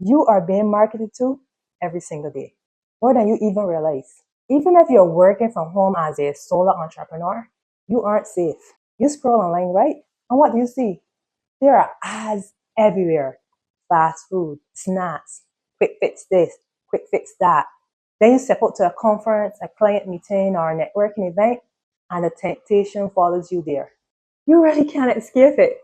you are being marketed to every single day, more than you even realize. Even if you're working from home as a solo entrepreneur, you aren't safe. You scroll online, right? And what do you see? There are ads everywhere. Fast food, snacks, quick fix this, quick fix that. Then you step out to a conference, a client meeting, or a networking event, and the temptation follows you there. You really can't escape it.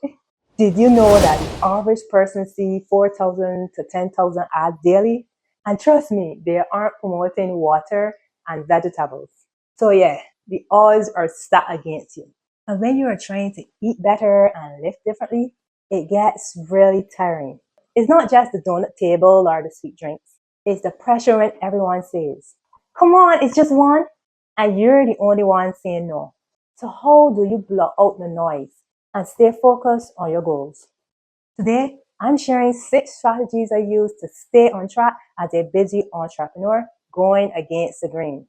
Did you know that the average person sees 4,000 to 10,000 ads daily? And trust me, they aren't promoting water and vegetables. So yeah, the odds are stacked against you. And when you are trying to eat better and live differently, it gets really tiring. It's not just the donut table or the sweet drinks. It's the pressure when everyone says, come on, it's just one. And you're the only one saying no. So how do you block out the noise and stay focused on your goals? Today, I'm sharing 6 strategies I use to stay on track as a busy entrepreneur going against the grain.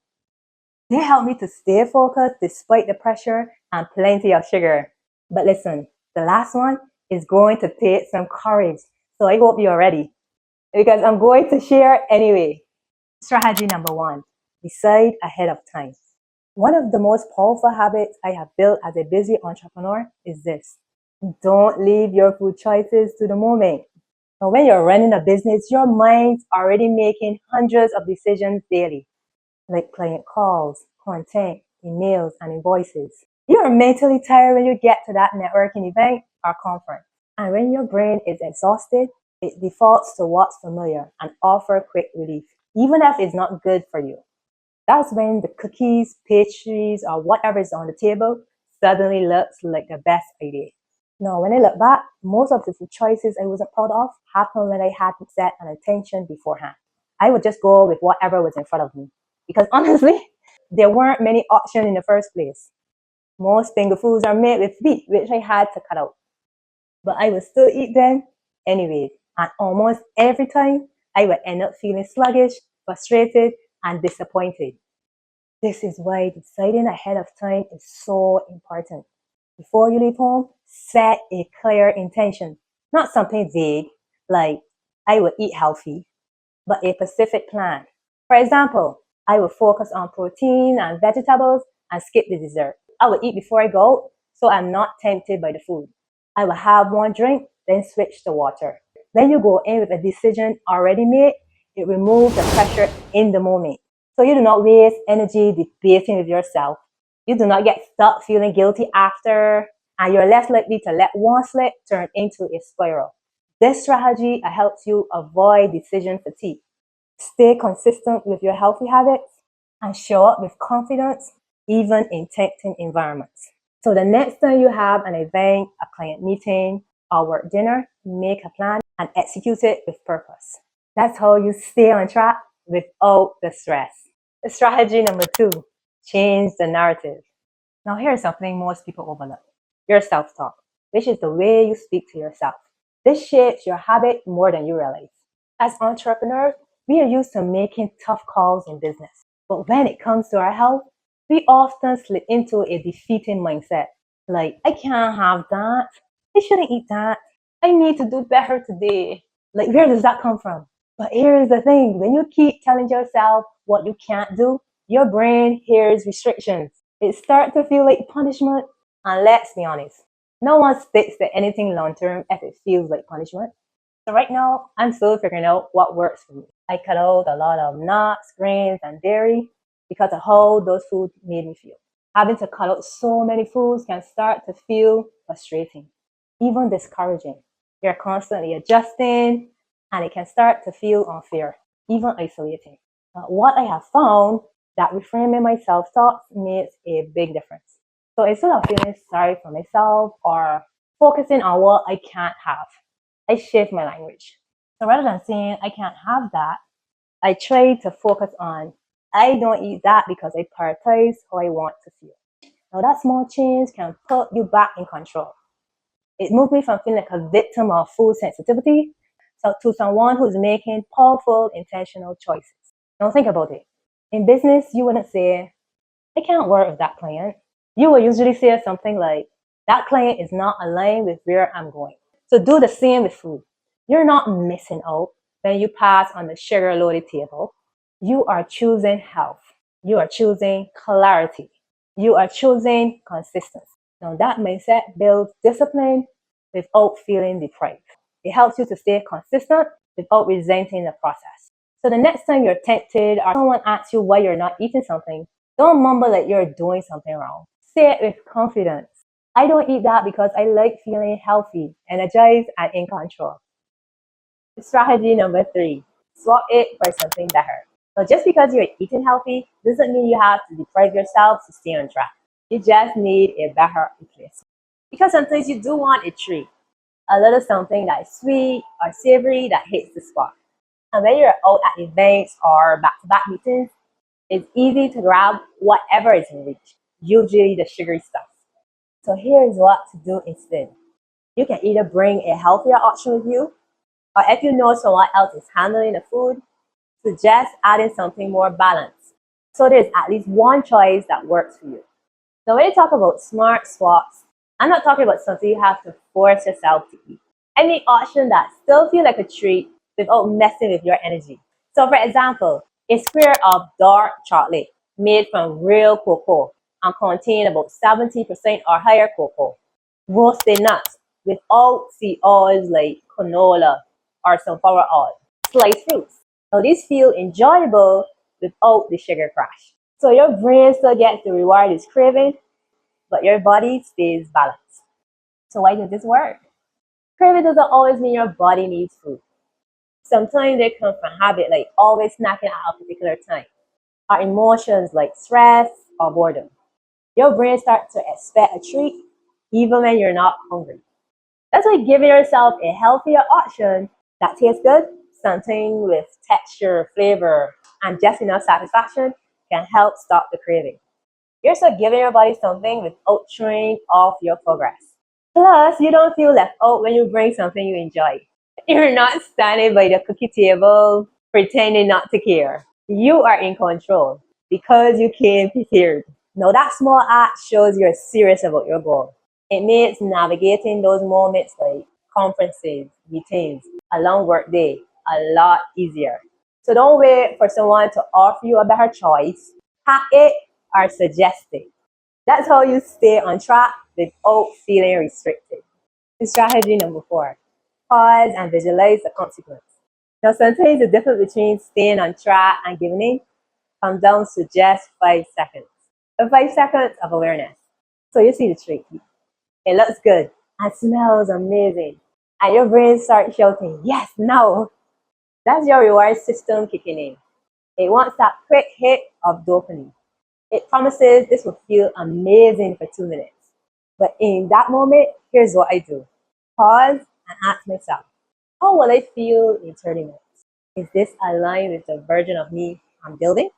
They help me to stay focused despite the pressure and plenty of sugar. But listen, the last one is going to take some courage. So I hope you're ready because I'm going to share anyway. Strategy number 1, decide ahead of time. One of the most powerful habits I have built as a busy entrepreneur is this. Don't leave your food choices to the moment. Now, when you're running a business, your mind's already making hundreds of decisions daily, like client calls, content, emails, and invoices. You're mentally tired when you get to that networking event or conference. And when your brain is exhausted, it defaults to what's familiar and offer quick relief, even if it's not good for you. That's when the cookies, pastries, or whatever is on the table suddenly looks like the best idea. Now, when I look back, most of the food choices I wasn't proud of happened when I hadn't set an intention beforehand. I would just go with whatever was in front of me. Because honestly, there weren't many options in the first place. Most finger foods are made with wheat, which I had to cut out. But I would still eat them anyway. And almost every time, I would end up feeling sluggish, frustrated, and disappointed. This is why deciding ahead of time is so important. Before you leave home, set a clear intention, not something vague like I will eat healthy, but a specific plan. For example, I will focus on protein and vegetables and skip the dessert. I will eat before I go out so I'm not tempted by the food. I will have one drink, then switch to water. When you go in with a decision already made, it removes the pressure in the moment. So you do not waste energy debating with yourself. You do not get stuck feeling guilty after, and you're less likely to let one slip turn into a spiral. This strategy helps you avoid decision fatigue, stay consistent with your healthy habits, and show up with confidence even in tempting environments. So the next time you have an event, a client meeting, or work dinner, make a plan and execute it with purpose. That's how you stay on track without the stress. Strategy number 2, change the narrative. Now here's something most people overlook. Your self-talk, which is the way you speak to yourself. This shapes your habit more than you realize. As entrepreneurs, we are used to making tough calls in business. But when it comes to our health, we often slip into a defeating mindset. Like, I can't have that. I shouldn't eat that. I need to do better today. Like, where does that come from? But here's the thing. When you keep telling yourself what you can't do, your brain hears restrictions. It starts to feel like punishment. And let's be honest, no one sticks to anything long term if it feels like punishment. So right now, I'm still figuring out what works for me. I cut out a lot of nuts, grains, and dairy because of how those foods made me feel. Having to cut out so many foods can start to feel frustrating, even discouraging. You're constantly adjusting, and it can start to feel unfair, even isolating. But what I have found that reframing my self-talk makes a big difference. So instead of feeling sorry for myself or focusing on what I can't have, I shift my language. So rather than saying I can't have that, I try to focus on I don't eat that because I prioritize how I want to feel. Now that small change can put you back in control. It moved me from feeling like a victim of food sensitivity to someone who's making powerful, intentional choices. Now think about it. In business, you wouldn't say, I can't work with that client. You will usually say something like, that client is not aligned with where I'm going. So do the same with food. You're not missing out, when you pass on the sugar-loaded table, you are choosing health. You are choosing clarity. You are choosing consistency. Now that mindset builds discipline without feeling deprived. It helps you to stay consistent without resenting the process. So the next time you're tempted or someone asks you why you're not eating something, don't mumble that you're doing something wrong. Say it with confidence. I don't eat that because I like feeling healthy, energized, and in control. Strategy number 3, swap it for something better. So just because you're eating healthy doesn't mean you have to deprive yourself to stay on track. You just need a better replacement. Because sometimes you do want a treat, a little something that is sweet or savory that hits the spot. And when you're out at events or back-to-back meetings, it's easy to grab whatever is in reach, usually the sugary stuff. So here's what to do instead. You can either bring a healthier option with you, or if you know someone else is handling the food, suggest adding something more balanced. So there's at least one choice that works for you. Now when you talk about smart swaps, I'm not talking about something you have to force yourself to eat. Any option that still feels like a treat without messing with your energy. So for example, a square of dark chocolate made from real cocoa and contain about 70% or higher cocoa. Roasted nuts without seed oils like canola or sunflower oil. Sliced fruits. Now these feel enjoyable without the sugar crash. So your brain still gets to reward its craving, but your body stays balanced. So why does this work? Craving doesn't always mean your body needs food. Sometimes they come from habit, like always snacking at a particular time, or emotions like stress or boredom. Your brain starts to expect a treat even when you're not hungry. That's why giving yourself a healthier option that tastes good, something with texture, flavor, and just enough satisfaction can help stop the craving. You're still giving your body something without throwing off your progress. Plus, you don't feel left out when you bring something you enjoy. You're not standing by the cookie table pretending not to care. You are in control because you came prepared. Now, that small act shows you're serious about your goal. It makes navigating those moments like conferences, meetings, a long work day a lot easier. So don't wait for someone to offer you a better choice. Hack it or suggest it. That's how you stay on track without feeling restricted. Strategy number 4, pause and visualize the consequence. Now, sometimes the difference between staying on track and giving in comes down to just 5 seconds. 5 seconds of awareness. So you see the treat. It looks good and smells amazing. And your brain starts shouting, yes, now. That's your reward system kicking in. It wants that quick hit of dopamine. It promises this will feel amazing for 2 minutes. But in that moment, here's what I do. Pause and ask myself, how will I feel in 30 minutes? Is this aligned with the version of me I'm building?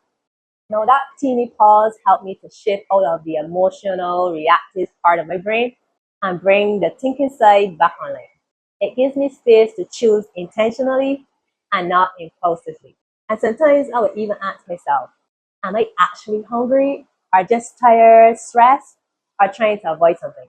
Now that teeny pause helped me to shift out of the emotional, reactive part of my brain and bring the thinking side back online. It gives me space to choose intentionally and not impulsively. And sometimes I would even ask myself, am I actually hungry or just tired, stressed, or trying to avoid something?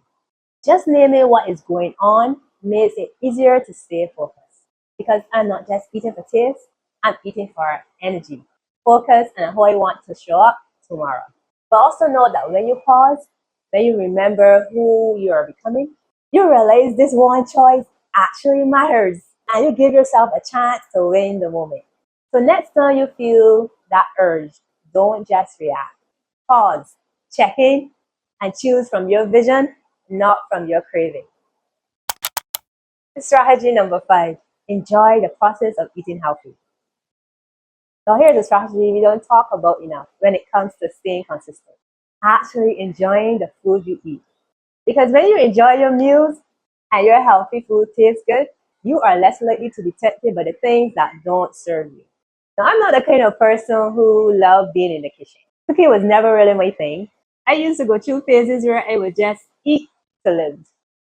Just naming what is going on makes it easier to stay focused because I'm not just eating for taste, I'm eating for energy, focus, and how I want to show up tomorrow. But also know that when you pause, when you remember who you are becoming, you realize this one choice actually matters and you give yourself a chance to win the moment. So next time you feel that urge, don't just react. Pause, check in, and choose from your vision, not from your craving. Strategy number 5, enjoy the process of eating healthy. Now here's a strategy we don't talk about enough when it comes to staying consistent. Actually enjoying the food you eat. Because when you enjoy your meals and your healthy food tastes good, you are less likely to be tempted by the things that don't serve you. Now I'm not the kind of person who loves being in the kitchen. Cooking was never really my thing. I used to go through phases where I would just eat to live.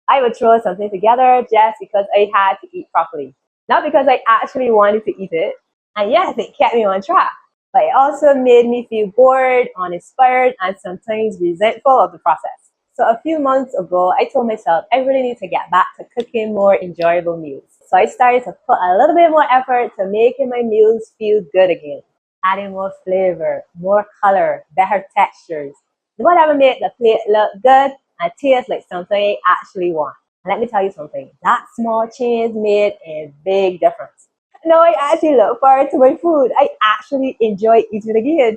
I would throw something together just because I had to eat properly. Not because I actually wanted to eat it. And yes, it kept me on track. But it also made me feel bored, uninspired, and sometimes resentful of the process. So a few months ago, I told myself I really need to get back to cooking more enjoyable meals. So I started to put a little bit more effort to making my meals feel good again, adding more flavor, more color, better textures, whatever made the plate look good and taste like something I actually want. And let me tell you something, that small change made a big difference. Now I actually look forward to my food. I actually enjoy eating again.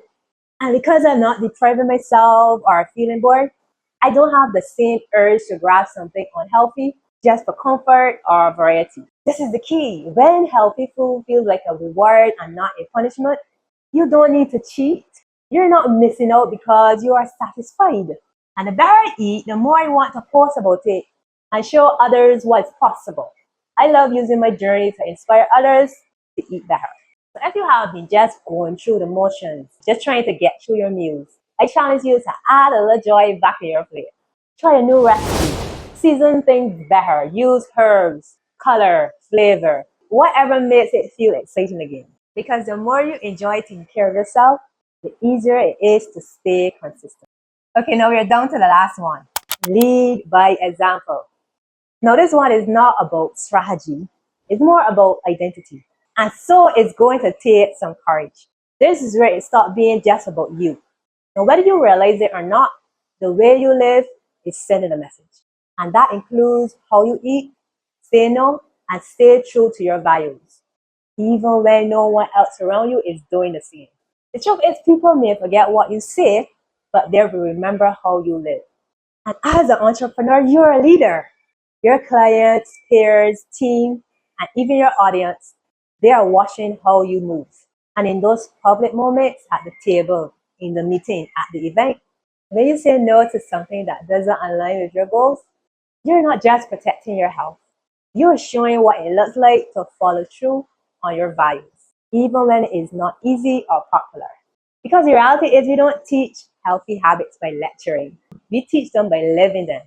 And because I'm not depriving myself or feeling bored, I don't have the same urge to grab something unhealthy just for comfort or variety. This is the key. When healthy food feels like a reward and not a punishment, you don't need to cheat. You're not missing out because you are satisfied. And the better I eat, the more I want to post about it and show others what's possible. I love using my journey to inspire others to eat better. So if you have been just going through the motions, just trying to get through your meals, I challenge you to add a little joy back in your plate. Try a new recipe. Season things better. Use herbs, color, flavor, whatever makes it feel exciting again. Because the more you enjoy taking care of yourself, the easier it is to stay consistent. Okay, now we're down to the last one. Lead by example. Now this one is not about strategy. It's more about identity. And so it's going to take some courage. This is where it stops being just about you. Now, whether you realize it or not, the way you live is sending a message. And that includes how you eat, say no, and stay true to your values, even when no one else around you is doing the same. The truth is, people may forget what you say, but they will remember how you live. And as an entrepreneur, you're a leader. Your clients, peers, team, and even your audience, they are watching how you move. And in those public moments at the table, in the meeting, at the event, when you say no to something that doesn't align with your goals, you're not just protecting your health. You're showing what it looks like to follow through on your values, even when it is not easy or popular. Because the reality is we don't teach healthy habits by lecturing. We teach them by living them.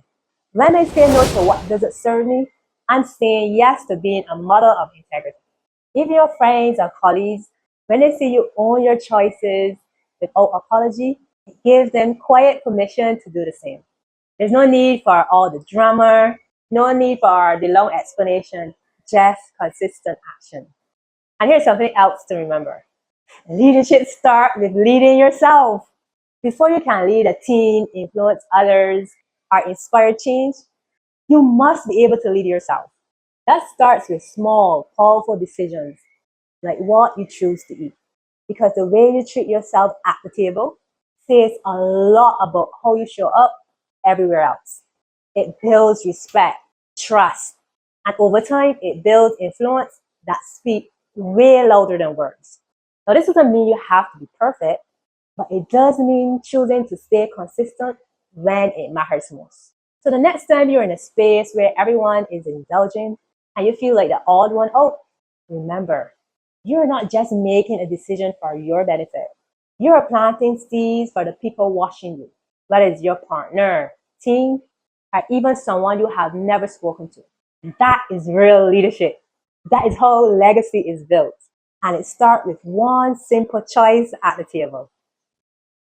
When I say no to what doesn't serve me, I'm saying yes to being a model of integrity. Even your friends or colleagues, when they see you own your choices without apology, it gives them quiet permission to do the same. There's no need for all the drama, no need for the long explanation, just consistent action. And here's something else to remember. Leadership starts with leading yourself. Before you can lead a team, influence others, or inspire change, you must be able to lead yourself. That starts with small, powerful decisions like what you choose to eat. Because the way you treat yourself at the table says a lot about how you show up everywhere else. It builds respect, trust, and over time, it builds influence that speaks way louder than words. Now, this doesn't mean you have to be perfect, but it does mean choosing to stay consistent when it matters most. So the next time you're in a space where everyone is indulging and you feel like the odd one out, remember, you're not just making a decision for your benefit. You're planting seeds for the people watching you, whether it's your partner, team, or even someone you have never spoken to. That is real leadership. That is how legacy is built. And it starts with one simple choice at the table.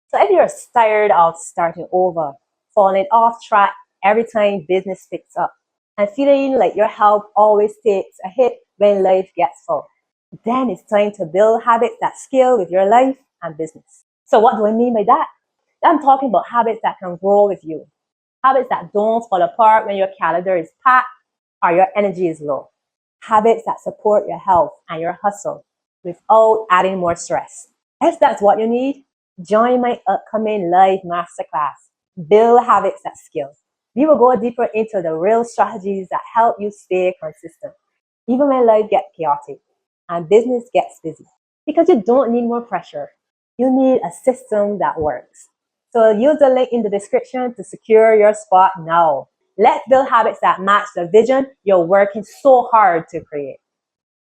So if you're tired of starting over, falling off track every time business picks up, and feeling like your health always takes a hit when life gets full, then it's time to build habits that scale with your life and business. So what do I mean by that? I'm talking about habits that can grow with you. Habits that don't fall apart when your calendar is packed or your energy is low. Habits that support your health and your hustle without adding more stress. If that's what you need, join my upcoming live masterclass, Build Habits That Scale. We will go deeper into the real strategies that help you stay consistent, even when life gets chaotic and business gets busy. Because you don't need more pressure. You need a system that works. So use the link in the description to secure your spot now. Let's build habits that match the vision you're working so hard to create.